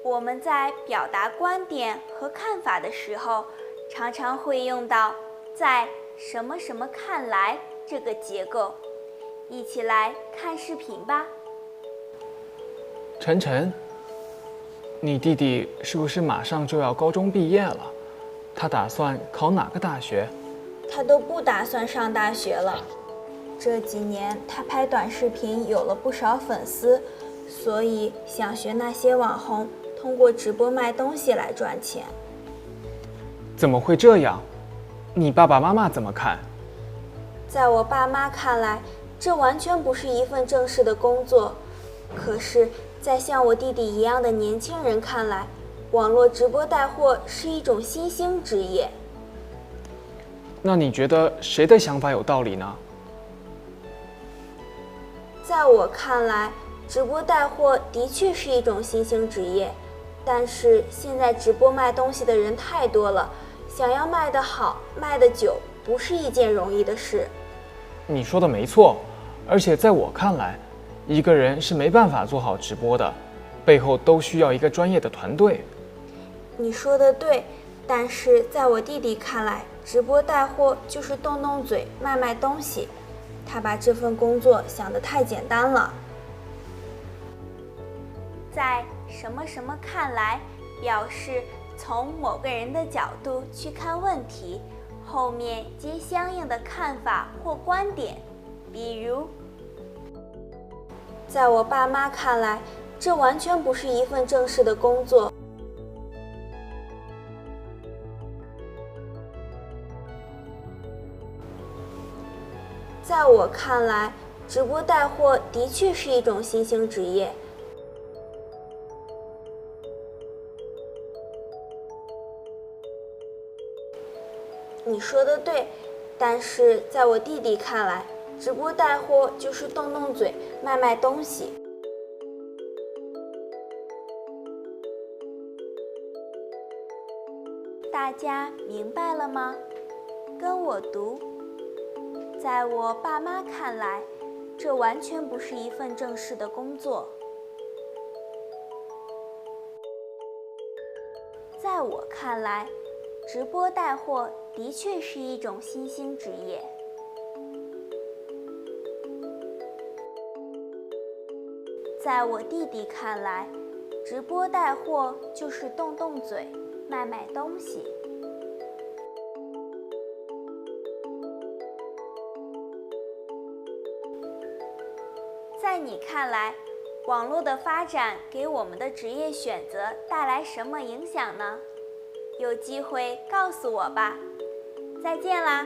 我们在表达观点和看法的时候，常常会用到在什么什么看来这个结构。一起来看视频吧。晨晨，你弟弟是不是马上就要高中毕业了？他打算考哪个大学？他都不打算上大学了。这几年他拍短视频有了不少粉丝，所以想学那些网红，通过直播卖东西来赚钱。怎么会这样？你爸爸妈妈怎么看？在我爸妈看来，这完全不是一份正式的工作。可是，在像我弟弟一样的年轻人看来，网络直播带货是一种新兴职业。那你觉得谁的想法有道理呢？在我看来，直播带货的确是一种新兴职业，但是现在直播卖东西的人太多了，想要卖得好、卖得久，不是一件容易的事。你说的没错，而且在我看来，一个人是没办法做好直播的，背后都需要一个专业的团队。你说的对，但是在我弟弟看来，直播带货就是动动嘴卖卖东西，他把这份工作想得太简单了。在什么什么看来，表示从某个人的角度去看问题，后面接相应的看法或观点。比如，在我爸妈看来，这完全不是一份正式的工作。在我看来，直播带货的确是一种新兴职业。你说的对，但是在我弟弟看来，直播带货就是动动嘴卖卖东西。大家明白了吗？跟我读。在我爸妈看来，这完全不是一份正式的工作。在我看来，直播带货的确是一种新兴职业。在我弟弟看来，直播带货就是动动嘴卖卖东西。在你看来，网络的发展给我们的职业选择带来什么影响呢？有机会告诉我吧。再见啦！